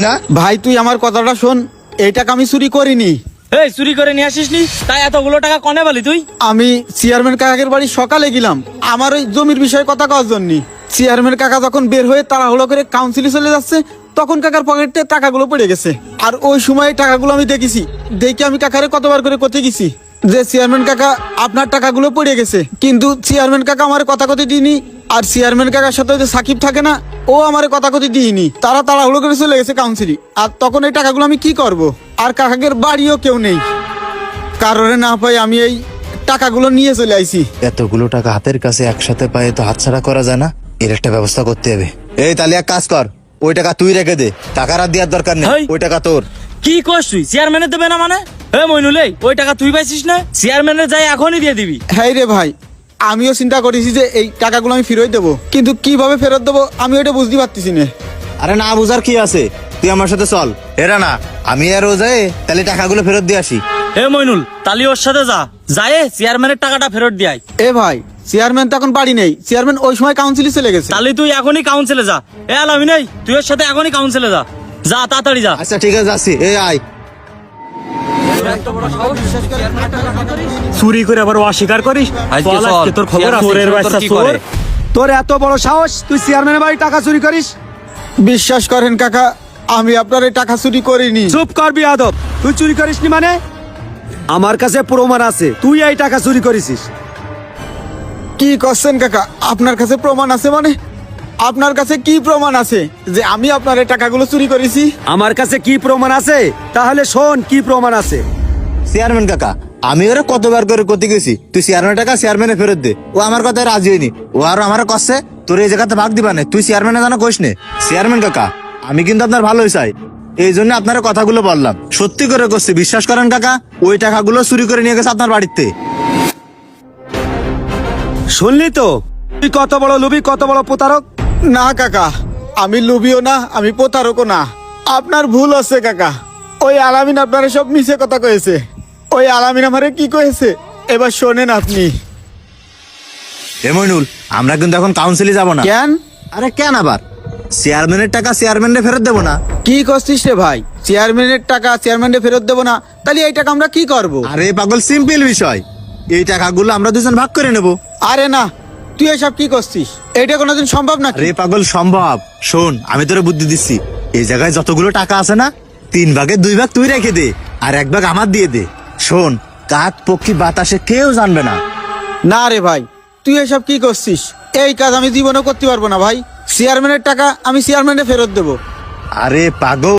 না ভাই তুই আমার কথাটা শোন, এই টাকা আমি চুরি করিনি। এই চুরি করে নিয়ে আসিস নি, তাই এতগুলো টাকা কনে বলি তুই? আমি চেয়ারম্যান কাকাকের বাড়ি সকালে গেলাম আমার ওই জমির বিষয়ে কথা কওয়ার জন্য। চেয়ারম্যান কাকা যখন বের হয়ে তাড়াহুড়ো করে কাউন্সিলে চলে যাচ্ছে, তখন কাকার পকেটে টাকাগুলো পড়ে গেছে। আর ওই সময় টাকাগুলো আমি দেখেছি, দেখে আমি কাকারে কতবার করে কোথায় গেছি যে চেয়ারম্যান কাকা আপনার টাকাগুলো পড়ে গেছে, কিন্তু চেয়ারম্যান কাকা আমার কথা কথি দিইনি। আর চেয়ারম্যান কাকার সাথে যে সাকিব থাকে না, ও আমার কথা কথি দিইনি। তারা তাড়াহুড়ো করে চলে গেছে কাউন্সিলে। আর তখন এই টাকাগুলো আমি কি করব? আর কাকাকের বাড়িও কেউ নেই, কারণে না পাই আমি এই টাকাগুলো নিয়ে চলে আইছি। এতগুলো টাকা হাতের কাছে একসাথে পায়ে তো হাতছাড়া করা যায় না, এর একটা ব্যবস্থা করতে হবে। এই তাহলে এক কাজ কর, ওই টাকা তুই রেখে দে, টাকার আর দেওয়ার দরকার নেই, হেই। ওই টাকা তোর। কি করছ তুই? চেয়ারম্যানের দেবে না মানে? মইনুল, ওই টাকা তুই পাইছিস না? চেয়ারম্যানের যাই এখনই দিয়ে দিবি। হ্যাঁ রে ভাই, আমিও চিন্তা করেছি যে এই টাকাগুলো আমি ফেরত দেবো, কিন্তু কিভাবে ফেরত দেবো আমি ওটা বুঝতে পারতেছি না। আরে না বুঝার কি আছে, তুই আমার সাথে চল। এরা না আমি আর ও যাই, তাহলে টাকাগুলো ফেরত দিয়ে আসি। মইনুল, তালি ওর সাথে যা, যায় চেয়ারম্যানের টাকাটা ফেরত দিয়ে আয়। এ ভাই, চেয়ারম্যান তো এখন বাড়ি নেই, চেয়ারম্যান ওই সময় কাউন্সিলে চলে গেছে। তালি তুই এখনই কাউন্সিলে যা। আলামিন, তুই ওর সাথে এখনই কাউন্সিলে যা, যা তাড়াতাড়ি যা। আচ্ছা ঠিক আছে, যাচ্ছি। এই আয়। চুরি করে আবার অস্বীকার করিস? আজকে চল, চল, আজকে তোর খবর আছে। চেয়ারম্যানের চোরের তোর বাচ্চা কি চোর। করে? তোর এত বড় সাহস, তুই চেয়ারম্যানের বাড়ি টাকা চুরি করিস? বিশ্বাস করেন কাকা, আমি আপনার এই টাকা চুরি করিনি। চুপ কর বিয়াদব, তুই চুরি করিসনি মানে? আমার কাছে প্রমাণ আছে তুই এই টাকা চুরি করেছিস। কি করছেন কাকা? আপনার কাছে প্রমাণ আছে মানে? আপনার কাছে কি প্রমাণ আছে যে আমি আপনার এই টাকাগুলো চুরি করেছি? আমার কাছে কি প্রমাণ আছে? তাহলে শোন কি প্রমাণ আছে। চেয়ারম্যান কাকা, আমি ওরা কতবার করে করতে গেছি, তুই চেয়ারম্যান টাকা চেয়ারম্যানে ফেরত দে। ও আমার কথায় রাজি হয়নি, ও আরো আমার কষ্টে তোর এই জায়গাতে ভাগ দিবা না, তুই চেয়ারম্যানে জানা কোস নে। চেয়ারম্যান কাকা, আমি কিন্তু আপনার ভালোই চাই, এই জন্য আপনার কথাগুলো বললাম। সত্যি করে করছি, বিশ্বাস করেন কাকা, ওই টাকাগুলো চুরি করে নিয়ে গেছে আপনার বাড়িতে। শুনলি তো, তুই কত বড় লোভী, কত বড় প্রতারক। না কাকা, আমি লোভিও না, আমি প্রতারকও না। আপনার ভুল আছে কাকা। ওই আলামিন আপনারা সব মিছে কথা কয়েছে। ওই আলামিন আমারে কি কয়েছে এবার শোনেন আপনি। এ মইনুল, আমরা কিন্তু এখন কাউন্সিলে যাব না। কেন? আরে কেন আবার? চেয়ারম্যানের টাকা চেয়ারম্যানে ফেরত দেবো না। কি করছিস রে ভাই? চেয়ারম্যানের টাকা চেয়ারম্যানে ফেরত দেবো না, তাহলে এই টাকা আমরা কি করব? আরে পাগল, সিম্পল বিষয়, এই টাকাগুলো আমরা দুজন ভাগ করে নেব। আরে না, তুই এসব কি করছিস? এটা কোনোদিন সম্ভব না। আরে পাগল, সম্ভব। শোন, আমি তোরে বুদ্ধি দিচ্ছি, এই জায়গায় যতগুলো টাকা আছে না, 3 ভাগের 2 ভাগ তুই রেখে দে, আর 1 ভাগ আমার দিয়ে দে। শোন, কাক পক্ষী বাতাসে কেউ জানবে না। না রে ভাই, তুই এসব কি করছিস? এই কাজ আমি জীবনেও করতে পারবো না ভাই। চেয়ারম্যানের টাকা আমি চেয়ারম্যানে ফেরত দেবো। আরে পাগল,